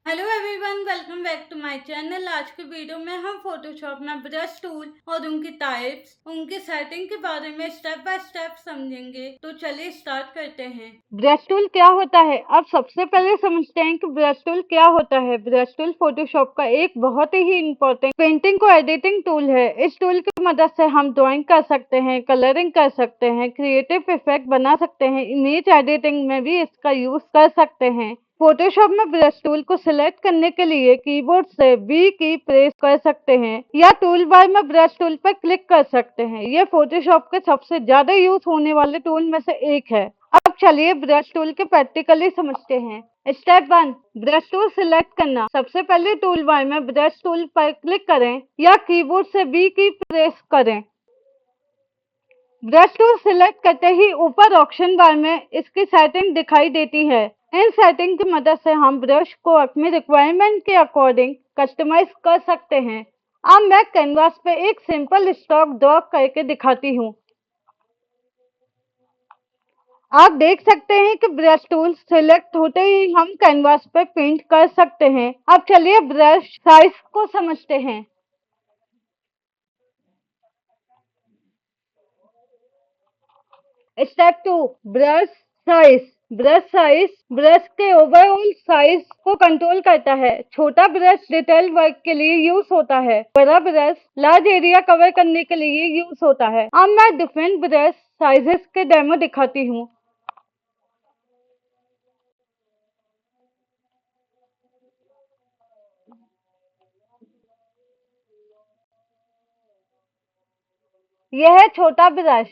Hello everyone, welcome back to my channel. आज की video में हम फोटोशॉप में ब्रश टूल और उनकी टाइप्स, उनकी सेटिंग के बारे में स्टेप बाय स्टेप समझेंगे। तो चलिए स्टार्ट करते हैं। ब्रश टूल क्या होता है? अब सबसे पहले समझते हैं कि ब्रश टूल क्या होता है। ब्रश टूल फोटोशॉप का एक बहुत ही इम्पोर्टेंट पेंटिंग को एडिटिंग टूल है। इस टूल की मदद से हम ड्राइंग कर सकते हैं, कलरिंग कर सकते हैं, क्रिएटिव इफेक्ट बना सकते हैं, इमेज एडिटिंग में भी इसका यूज कर सकते हैं। फोटोशॉप में ब्रश टूल को सिलेक्ट करने के लिए कीबोर्ड से बी की प्रेस कर सकते हैं या टूल बार में ब्रश टूल पर क्लिक कर सकते हैं। यह फोटोशॉप के सबसे ज्यादा यूज होने वाले टूल में से एक है। अब चलिए ब्रश टूल के प्रैक्टिकली समझते हैं। स्टेप 1, ब्रश टूल सिलेक्ट करना। सबसे पहले टूल बार में ब्रश टूल पर क्लिक करें या कीबोर्ड से बी की प्रेस करें। ब्रश टूल सिलेक्ट करते ही ऊपर ऑप्शन बार में इसकी सेटिंग दिखाई देती है। इन सेटिंग की मदद से हम ब्रश को अपनी रिक्वायरमेंट के अकॉर्डिंग कस्टमाइज कर सकते हैं। अब मैं कैनवास पे एक सिंपल स्ट्रोक ड्रॉ करके दिखाती हूँ। आप देख सकते हैं कि ब्रश टूल सिलेक्ट होते ही हम कैनवास पे पेंट कर सकते हैं। अब चलिए ब्रश साइज को समझते हैं। Step 2, brush size. Brush size brush के ओवरऑल साइज को कंट्रोल करता है। छोटा ब्रश डिटेल वर्क के लिए यूज होता है, बड़ा ब्रश लार्ज एरिया कवर करने के लिए यूज होता है। अब मैं डिफरेंट ब्रश साइजेस के डेमो दिखाती हूँ। यह है छोटा ब्रश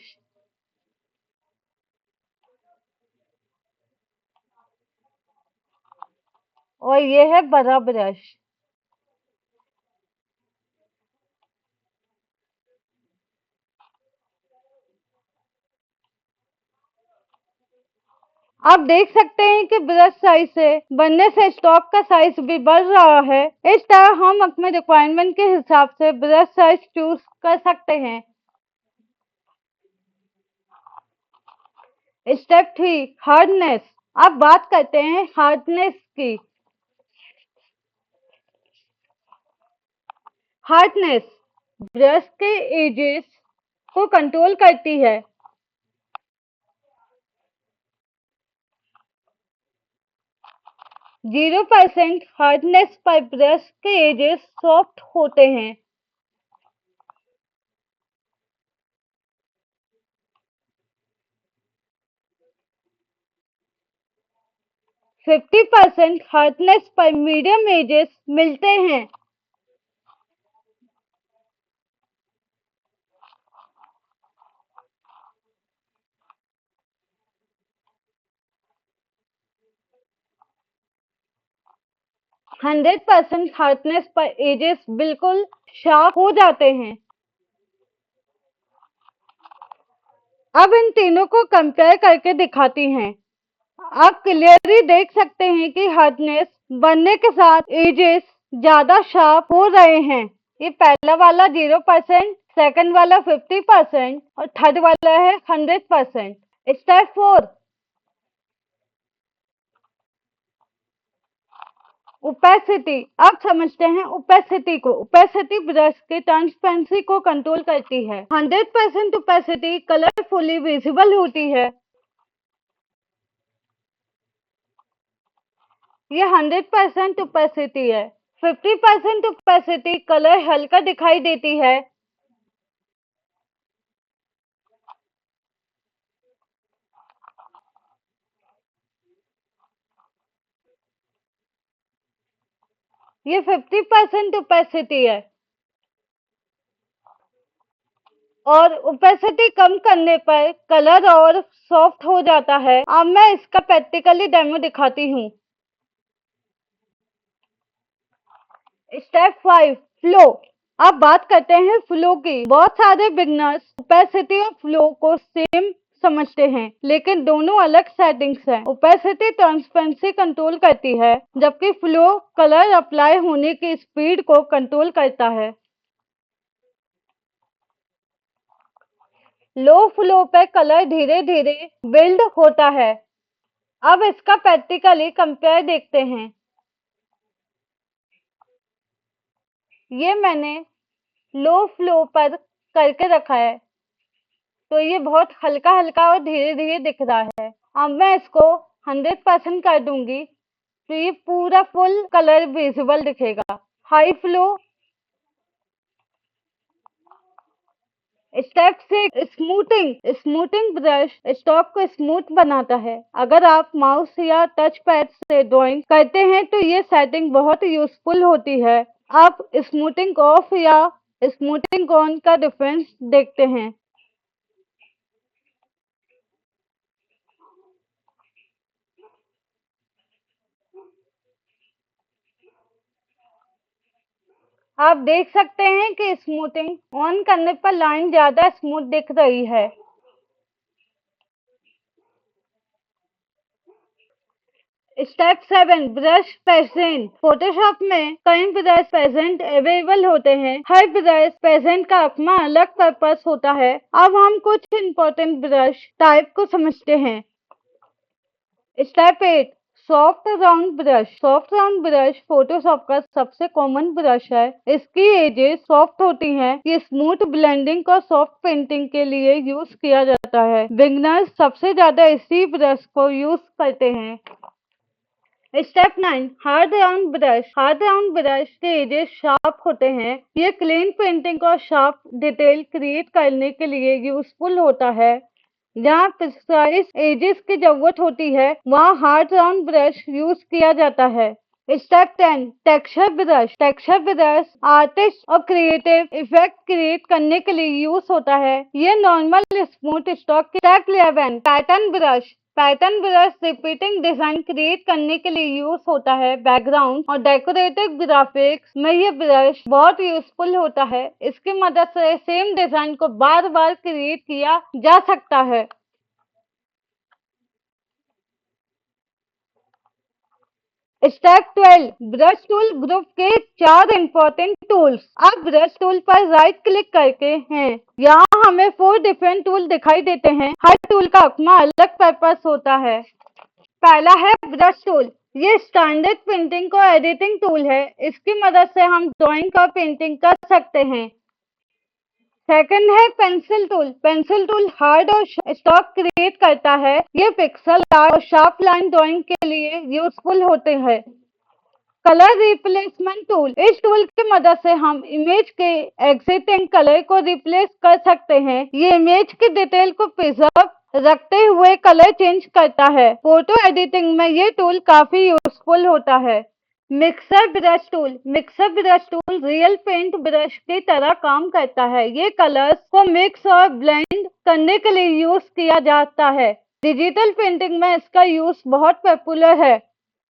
और यह है बड़ा ब्रश। आप देख सकते हैं कि ब्रश साइज से बनने से स्टॉक का साइज भी बढ़ रहा है। इस तरह हम अपने रिक्वायरमेंट के हिसाब से ब्रश साइज चूज कर सकते हैं। Step 3, hardness. अब बात करते हैं हार्डनेस की। हार्डनेस ब्रश के एजेस को कंट्रोल करती है। 0% हार्डनेस पर ब्रश के एजेस सॉफ्ट होते हैं। 50% हार्डनेस पर मीडियम एजेस मिलते हैं। 100% हार्डनेस पर एजेस बिल्कुल शार्प हो जाते हैं। अब इन तीनों को कंपेयर करके दिखाती हैं। आप क्लियरली देख सकते हैं कि हार्डनेस बढ़ने के साथ एजेस ज्यादा शार्प हो रहे हैं। ये पहला वाला 0%, सेकंड वाला 50% और थर्ड वाला है 100%। Step 4, opacity. अब समझते हैं ओपेसिटी को। ओपेसिटी ब्रश की ट्रांसपेरेंसी को कंट्रोल करती है। 100% ओपेसिटी कलरफुली विजिबल होती है। ये 100% ओपेसिटी है। 50% ओपेसिटी कलर हल्का दिखाई देती है। ये 50% ओपेसिटी है और ओपेसिटी कम करने पर कलर और सॉफ्ट हो जाता है। अब मैं इसका प्रैक्टिकली डेमो दिखाती हूँ। Step 5, flow. अब बात करते हैं फ्लो की। बहुत सारे बिगनर्स ओपेसिटी और फ्लो को सेम समझते हैं, लेकिन दोनों अलग सेटिंग्स हैं। ओपेसिटी ट्रांसपेरेंसी कंट्रोल करती है, जबकि फ्लो कलर अप्लाई होने की स्पीड को कंट्रोल करता है। लो फ्लो पे कलर धीरे धीरे बिल्ड होता है। अब इसका प्रैक्टिकली कंपेयर देखते हैं। ये मैंने लो फ्लो पर करके रखा है, तो ये बहुत हल्का हल्का और धीरे धीरे दिख रहा है। अब मैं इसको 100% कर दूंगी, तो ये पूरा फुल कलर विजिबल दिखेगा। High flow. Step 6, smoothing. Smoothing brush stock को स्मूथ बनाता है। अगर आप माउस या टच पैड से ड्राइंग करते हैं तो ये सेटिंग बहुत यूजफुल होती है। आप स्मूथिंग ऑफ या स्मूथिंग ऑन का डिफरेंस देखते हैं। आप देख सकते हैं कि स्मूथिंग ऑन करने पर लाइन ज्यादा स्मूथ दिख रही है। Step 7, brush present. फोटोशॉप में कई ब्रश प्रेजेंट अवेलेबल होते हैं। हर ब्रश प्रेजेंट का अपना अलग पर्पस होता है। अब हम कुछ इंपॉर्टेंट ब्रश टाइप को समझते हैं। Step 8, soft round brush. Soft round brush Photoshop का सबसे कॉमन ब्रश है। इसकी एजेस सॉफ्ट होती हैं। ये स्मूथ ब्लेंडिंग और सॉफ्ट पेंटिंग के लिए यूज किया जाता है। बिगनर्स सबसे ज्यादा इसी ब्रश को यूज करते हैं। Step 9, hard round brush. Hard round brush के एजेस शार्प होते हैं। ये क्लीन पेंटिंग और शार्प डिटेल क्रिएट करने के लिए यूजफुल होता है। जहाँ प्रिसाइज एजेस की जरूरत होती है वहाँ हार्ड राउंड ब्रश यूज किया जाता है। Step 10, texture brush. Texture brush artist और क्रिएटिव इफेक्ट क्रिएट करने के लिए यूज होता है। ये normal smooth stock. Step 11, pattern brush. Pattern brush repeating design create करने के लिए यूज होता है। बैकग्राउंड और डेकोरेटिव ग्राफिक्स में ये ब्रश बहुत यूजफुल होता है। इसकी मदद से सेम डिजाइन को बार बार क्रिएट किया जा सकता है। स्टेप 12, ब्रश टूल ग्रुप के 4 इंपॉर्टेंट टूल्स। अब ब्रश टूल पर राइट क्लिक करके हैं। यहाँ हमें 4 डिफरेंट टूल दिखाई देते हैं। हर टूल का अपना अलग पर्पस होता है। पहला है ब्रश टूल। ये स्टैंडर्ड पेंटिंग को एडिटिंग टूल है। इसकी मदद से हम ड्राइंग का पेंटिंग कर सकते हैं। सेकंड है pencil tool. Pencil tool hard और स्टॉक क्रिएट करता है। ये पिक्सल आर्ट और शार्प लाइन ड्राइंग के लिए यूजफुल होते हैं। Colour replacement tool. इस टूल की मदद से हम इमेज के एग्जिस्टिंग कलर को रिप्लेस कर सकते हैं। ये इमेज की डिटेल को प्रिजर्व रखते हुए कलर चेंज करता है। फोटो एडिटिंग में ये टूल काफी यूजफुल होता है। Mixer brush tool. Mixer brush tool real paint brush की तरह काम करता है। ये कलर्स को मिक्स और ब्लेंड करने के लिए यूज किया जाता है। डिजिटल पेंटिंग में इसका यूज बहुत पॉपुलर है।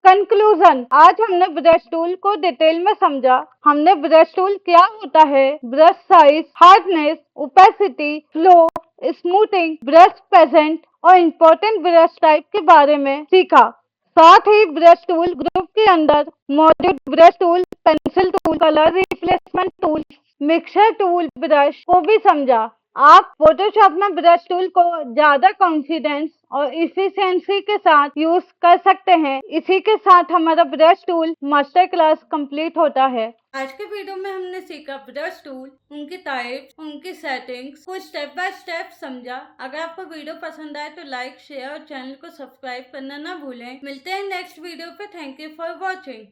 कंक्लूजन। आज हमने ब्रश टूल को डिटेल में समझा। हमने ब्रश टूल क्या होता है, brush size, hardness, opacity, flow, smoothing, brush present और इम्पोर्टेंट ब्रश टाइप के बारे में सीखा। साथ ही ब्रश टूल ग्रुप के अंदर मौजूद brush tool, pencil tool, colour replacement tool, mixer tool brush को भी समझा। आप फोटोशॉप में ब्रश टूल को ज्यादा कॉन्फिडेंस और इफिशिएंसी के साथ यूज कर सकते हैं। इसी के साथ हमारा brush tool master class complete होता है। आज के वीडियो में हमने सीखा ब्रश टूल, उनकी टाइप्स, उनकी सेटिंग्स को स्टेप बाय स्टेप समझा। अगर आपको वीडियो पसंद आए तो लाइक, शेयर और चैनल को सब्सक्राइब करना ना भूलें। मिलते हैं नेक्स्ट वीडियो पे। Thank you for watching.